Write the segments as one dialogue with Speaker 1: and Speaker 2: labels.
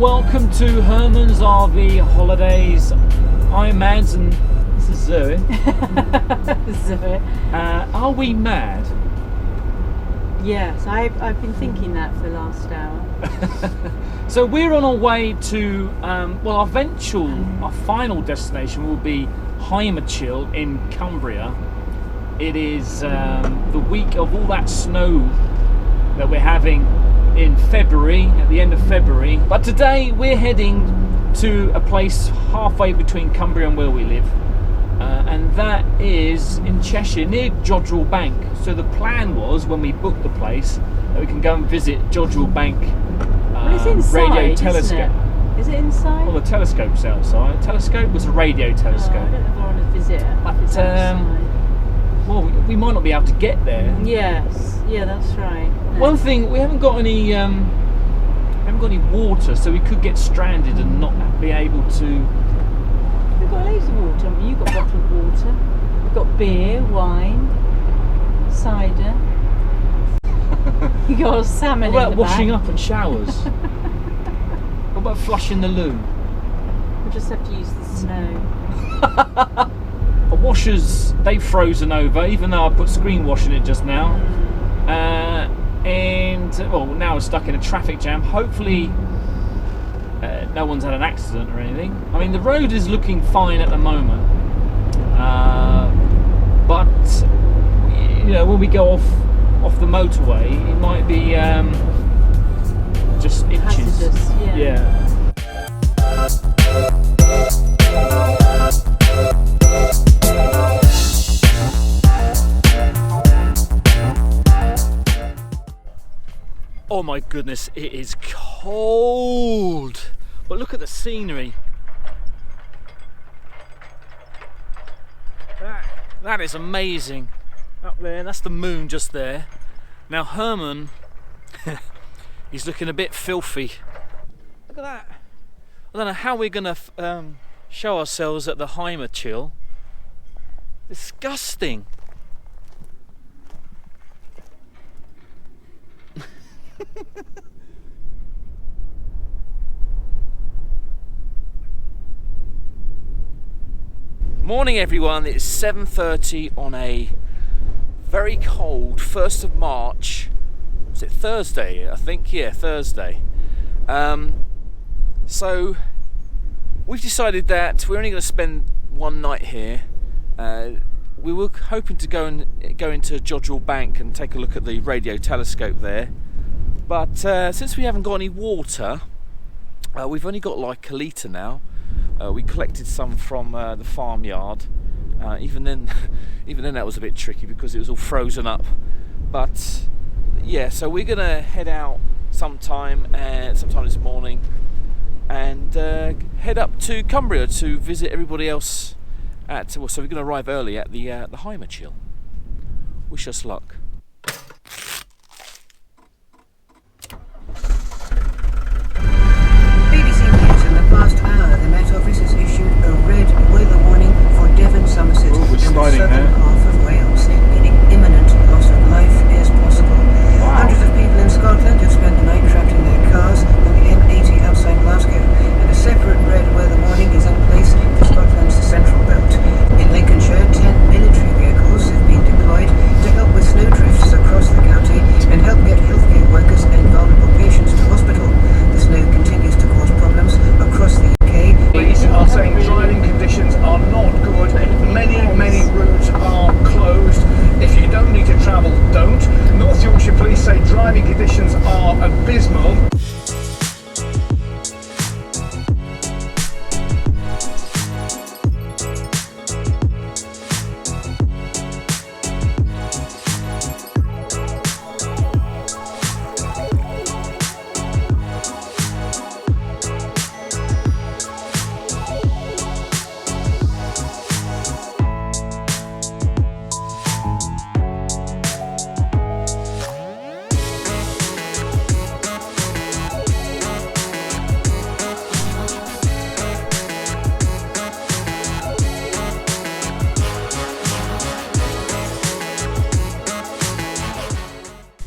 Speaker 1: welcome to Herman's RV Holidays. I'm Mads and this is Zoe.
Speaker 2: Zoe.
Speaker 1: Are we mad?
Speaker 2: Yes, I've been thinking that for the last hour.
Speaker 1: So we're on our way to, our final destination will be Heimerchill in Cumbria. It is the week of all that snow that we're having in February, at the end of February. But today we're heading to a place halfway between Cumbria and where we live. And that is in Cheshire, near Jodrell Bank. So the plan was, when we booked the place, that we can go and visit Jodrell Bank
Speaker 2: It's inside,
Speaker 1: radio telescope.
Speaker 2: Is it inside?
Speaker 1: Well, the telescope's outside. Telescope was a radio telescope.
Speaker 2: I don't know if I want to visit it.
Speaker 1: But,
Speaker 2: if it's outside.
Speaker 1: Well, we might not be able to get there.
Speaker 2: Yes, yeah, that's right. No.
Speaker 1: One thing, we haven't got any water, so we could get stranded and not be able to.
Speaker 2: We've got loads of water. I mean, you've got bottled water. We've got beer, wine, cider. You got salmon.
Speaker 1: What about
Speaker 2: in the
Speaker 1: washing
Speaker 2: back.
Speaker 1: up and showers? What about flushing the loo?
Speaker 2: We'll just have to use the snow.
Speaker 1: The washers, they've frozen over, even though I put screen wash in it just now. Now we're stuck in a traffic jam. Hopefully no one's had an accident or anything. I mean, the road is looking fine at the moment. But when we go off the motorway, it might be just inches.
Speaker 2: Hazardous, yeah.
Speaker 1: Oh my goodness, it is cold. But look at the scenery. That is amazing. Up there, that's the moon just there. Now Herman, he's looking a bit filthy. Look at that. I don't know how we're gonna show ourselves at the Heimerchill. Disgusting. Morning everyone, it's 7:30 on a very cold 1st of March. Was it Thursday? I think, yeah, Thursday. So we've decided that we're only going to spend one night here. We were hoping to go into Jodrell Bank and take a look at the radio telescope there. But since we haven't got any water, we've only got like a litre now. We collected some from the farmyard. Even then that was a bit tricky because it was all frozen up. But yeah, so we're gonna head out sometime this morning and head up to Cumbria to visit everybody else. So we're gonna arrive early at the Heimerchill. Wish us luck.
Speaker 3: BBC News in the past hour, the Met Office has issued a red weather warning for Devon, Somerset and the southern half of Wales, meaning imminent loss of life is possible.
Speaker 1: Wow.
Speaker 3: Hundreds of people in Scotland have spent the night trapped in their cars on the M80 outside Glasgow, and a separate red weather warning is in place for Scotland's central belt. In Lincolnshire, 10 military vehicles have been deployed to help with snowdrifts across the county and help get healthcare workers and vulnerable patients to hospital. The snow continues to cause problems across the UK.
Speaker 4: Police are saying driving conditions are not good. Many routes are closed. If you don't need to travel, don't. North Yorkshire Police say driving conditions are abysmal.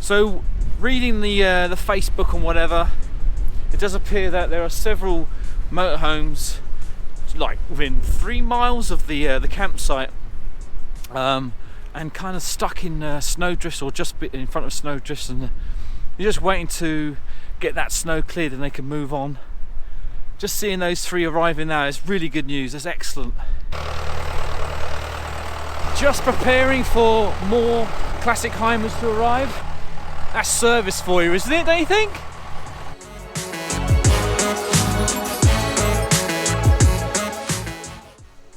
Speaker 1: So reading the Facebook and whatever, it does appear that there are several motorhomes like within 3 miles of the campsite, and kind of stuck in snowdrifts or just in front of snowdrifts, and you're just waiting to get that snow cleared and they can move on. Just seeing those 3 arriving now is really good news. That's excellent. Just preparing for more classic Heimers to arrive. That's service for you, isn't it, don't you think?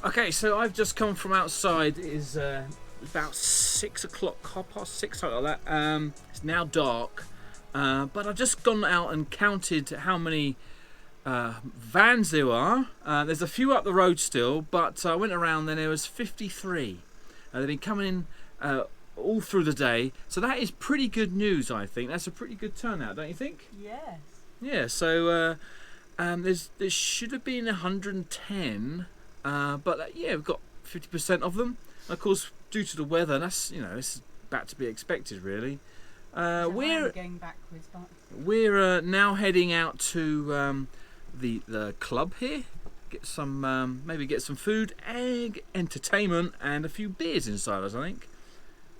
Speaker 1: Okay, so I've just come from outside. It is about 6 o'clock, 6:30, something like that. It's now dark, but I've just gone out and counted how many vans there are. There's a few up the road still, but I went around and there was 53. They've been coming in all through the day, so that is pretty good news, I think. That's a pretty good turnout, don't you think?
Speaker 2: Yes.
Speaker 1: Yeah, so there should have been 110. But yeah, we've got 50% of them. And of course, due to the weather, that's it's about to be expected, really. We're
Speaker 2: going backwards, but
Speaker 1: we're now heading out to the club here. Get some maybe get some food, egg, entertainment, and a few beers inside us, I think.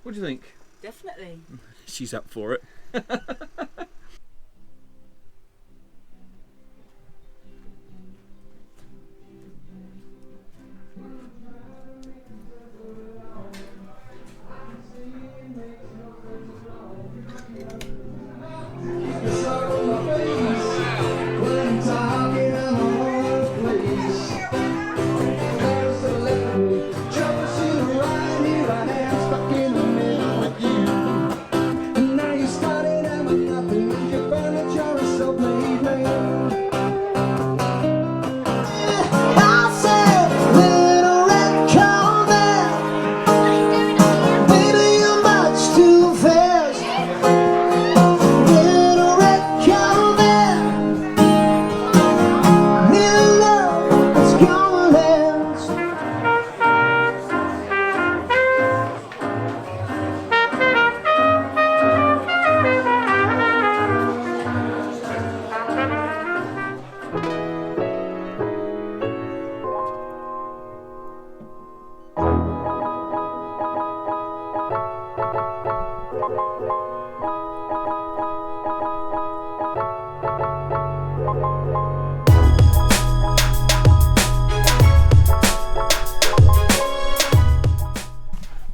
Speaker 1: What do you think?
Speaker 2: definitely.
Speaker 1: She's up for it.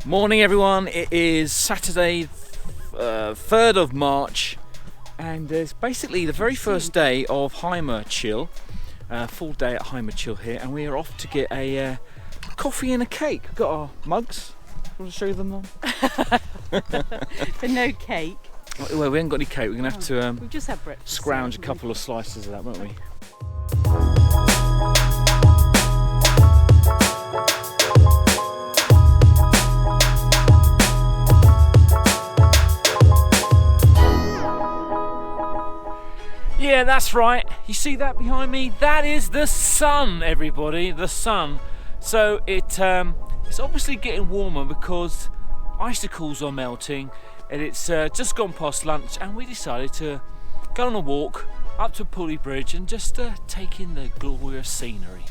Speaker 1: Morning everyone, it is Saturday 3rd of March and it's basically the very first day of Heimer Chill, full day at Heimer Chill here, and we are off to get a coffee and a cake. We've got our mugs. Want to show them on?
Speaker 2: But no cake.
Speaker 1: Well, we haven't got any cake, we're going to have to
Speaker 2: We've just had breakfast.
Speaker 1: scrounge a couple of slices of that, won't we? Yeah, that's right. You see that behind me? That is the sun, everybody. The sun. So it's obviously getting warmer because icicles are melting, and it's just gone past lunch, and we decided to go on a walk up to Pulley Bridge and just take in the glorious scenery.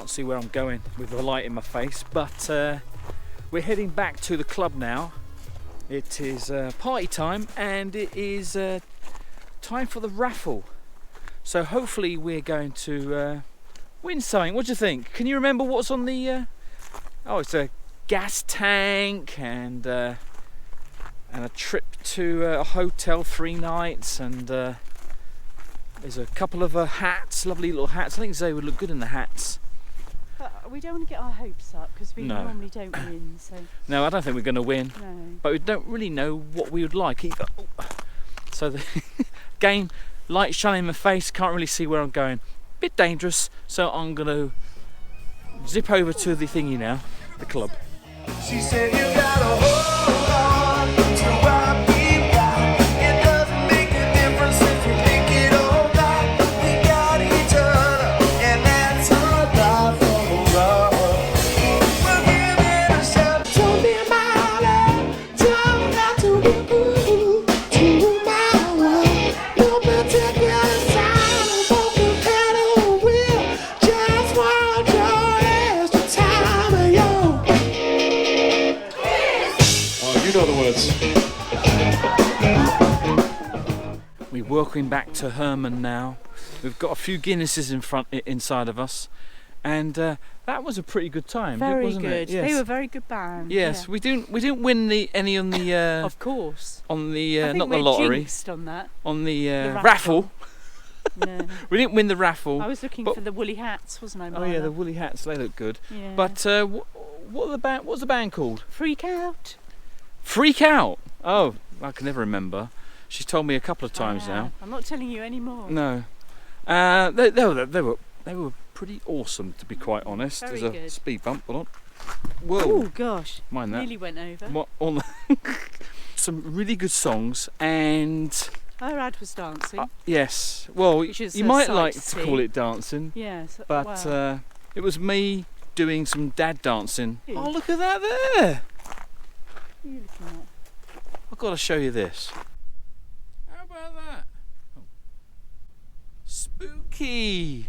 Speaker 1: See where I'm going with the light in my face, but we're heading back to the club now. It is party time and it is time for the raffle, so hopefully we're going to win something. What do you think? Can you remember what's on the oh, it's a gas tank and a trip to a hotel 3 nights, and there's a couple of hats, lovely little hats. I think Zoe would look good in the hats.
Speaker 2: But we don't want to get our hopes up because we
Speaker 1: No.
Speaker 2: normally don't win. So
Speaker 1: No, I don't think we're going to win,
Speaker 2: no.
Speaker 1: but we don't really know what we would like either. So the again, light shining in my face, can't really see where I'm going. Bit dangerous, so I'm gonna zip over to the thingy now, the club.
Speaker 5: She said you gotta hold on to what we got. It doesn't make a difference if you think it or not. We got each other, and that's our life for we'll give it a shot. Don't be my love, don't have to to my world. No particular sign of broken pedal wheel. Just want your extra time of your. You know the words.
Speaker 1: We're walking back to Herman now. We've got a few Guinnesses inside of us, and that was a pretty good time.
Speaker 2: Very
Speaker 1: wasn't
Speaker 2: good.
Speaker 1: It? Yes.
Speaker 2: They were a very good band.
Speaker 1: Yes,
Speaker 2: yeah.
Speaker 1: we didn't win any on the
Speaker 2: Of course.
Speaker 1: on the
Speaker 2: I think
Speaker 1: not the
Speaker 2: we're
Speaker 1: lottery,
Speaker 2: jinxed on that.
Speaker 1: on the
Speaker 2: raffle.
Speaker 1: raffle.
Speaker 2: No.
Speaker 1: We didn't win the raffle.
Speaker 2: I was looking
Speaker 1: But-
Speaker 2: for the woolly hats, wasn't I?
Speaker 1: Oh yeah,
Speaker 2: Marla?
Speaker 1: the woolly hats, they look good.
Speaker 2: Yeah.
Speaker 1: But what's the band called?
Speaker 2: Freak Out.
Speaker 1: Freak Out. Oh, I can never remember. She's told me a couple of times now.
Speaker 2: I'm not telling you anymore.
Speaker 1: No. They were pretty awesome, to be quite honest.
Speaker 2: Very
Speaker 1: There's a
Speaker 2: good.
Speaker 1: speed bump. Hold on. Whoa.
Speaker 2: Oh gosh.
Speaker 1: Mind that.
Speaker 2: Nearly went over.
Speaker 1: What on some really good songs, and
Speaker 2: Arad was dancing.
Speaker 1: yes, well,
Speaker 2: Which is
Speaker 1: you
Speaker 2: a
Speaker 1: might
Speaker 2: sight
Speaker 1: like
Speaker 2: to
Speaker 1: to
Speaker 2: see.
Speaker 1: call it dancing,
Speaker 2: Yes.
Speaker 1: but
Speaker 2: well,
Speaker 1: it was me doing some dad dancing.
Speaker 2: Who?
Speaker 1: Oh, look at that there!
Speaker 2: what are you looking at?
Speaker 1: I've got to show you this. How about that? Oh. Spooky.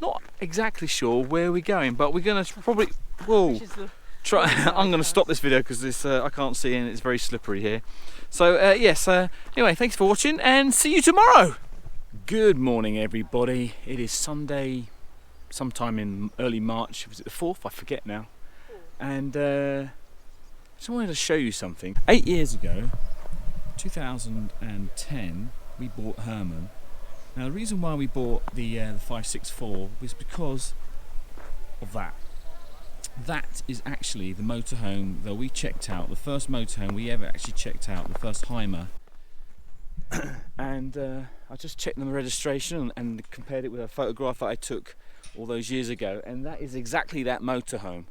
Speaker 1: Not exactly sure where we're going, but we're going to probably. Whoa.
Speaker 2: Which is the
Speaker 1: Try.
Speaker 2: Right,
Speaker 1: I'm going to
Speaker 2: guys.
Speaker 1: stop this video because this I can't see and it's very slippery here. So yes. Anyway, thanks for watching and see you tomorrow. Good morning, everybody. It is Sunday, sometime in early March. Was it the 4th? I forget now. And just wanted to show you something. 8 years ago, 2010, we bought Herman. Now the reason why we bought the 564 was because of that. That is actually the motorhome that we checked out, the first motorhome we ever actually checked out, the first Heimer. And I just checked on the registration and compared it with a photograph that I took all those years ago, and that is exactly that motorhome.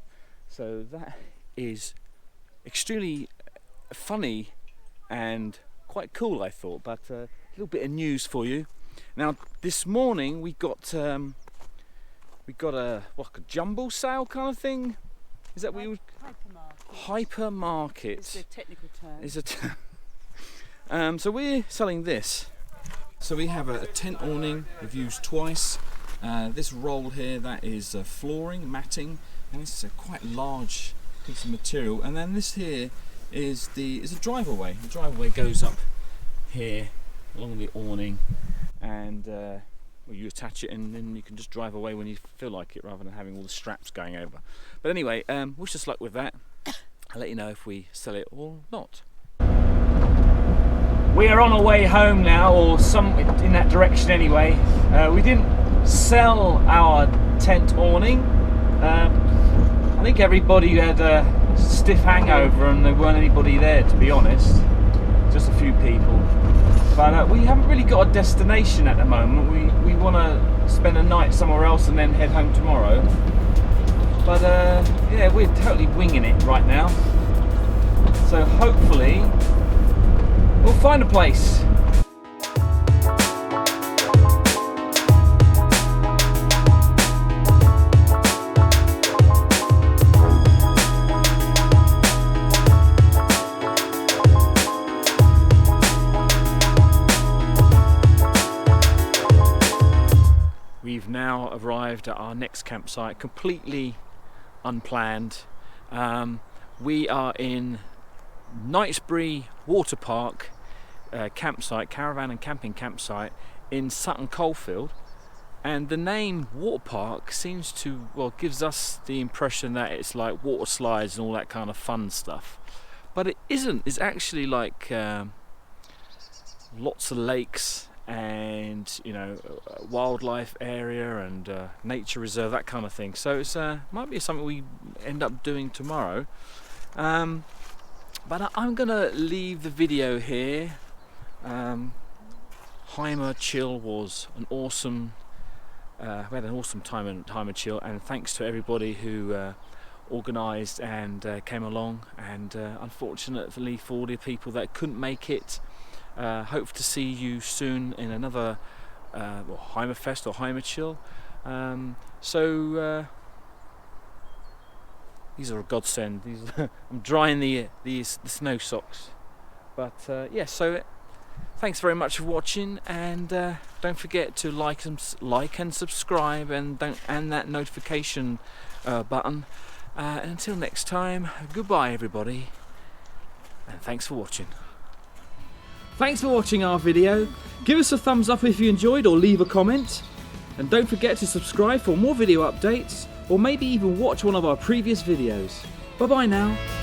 Speaker 1: So that is extremely funny and quite cool, I thought. But a little bit of news for you. Now this morning we got a jumble sale kind of thing. Is that what you would? Hypermarket.
Speaker 2: It's a technical term.
Speaker 1: Is it? So we're selling this. So we have a tent awning. We've used twice. This roll here, that is flooring, matting, and it's a quite large piece of material. And then this here is a driveway. The driveway goes up here along the awning, and well, you attach it, and then you can just drive away when you feel like it, rather than having all the straps going over. But anyway, wish us luck with that. I'll let you know if we sell it or not. We are on our way home now, or some in that direction anyway. We didn't sell our tent awning. I think everybody had a stiff hangover and there weren't anybody there, to be honest. Just a few people. But we haven't really got a destination at the moment. We want to spend a night somewhere else and then head home tomorrow. But yeah, we're totally winging it right now. So hopefully we'll find a place. We've now arrived at our next campsite, completely unplanned. We are in Knightsbury Water Park campsite, caravan and camping campsite in Sutton Coldfield, and the name Water Park seems to, well, gives us the impression that it's like water slides and all that kind of fun stuff, but it isn't. It's actually like lots of lakes and, you know, a wildlife area and nature reserve, that kind of thing. So it's might be something we end up doing tomorrow. But I'm gonna leave the video here Heimer Chill was an awesome. We had an awesome time in Heimer Chill, and thanks to everybody who organised and came along. And unfortunately for all the people that couldn't make it, hope to see you soon in another Heimer Fest or Heimer Chill. These are a godsend. I'm drying the snow socks, but yeah. So thanks very much for watching, and don't forget to like and subscribe, and that notification button. And until next time, goodbye everybody, and thanks for watching. Thanks for watching our video. Give us a thumbs up if you enjoyed, or leave a comment. And don't forget to subscribe for more video updates, or maybe even watch one of our previous videos. Bye bye now.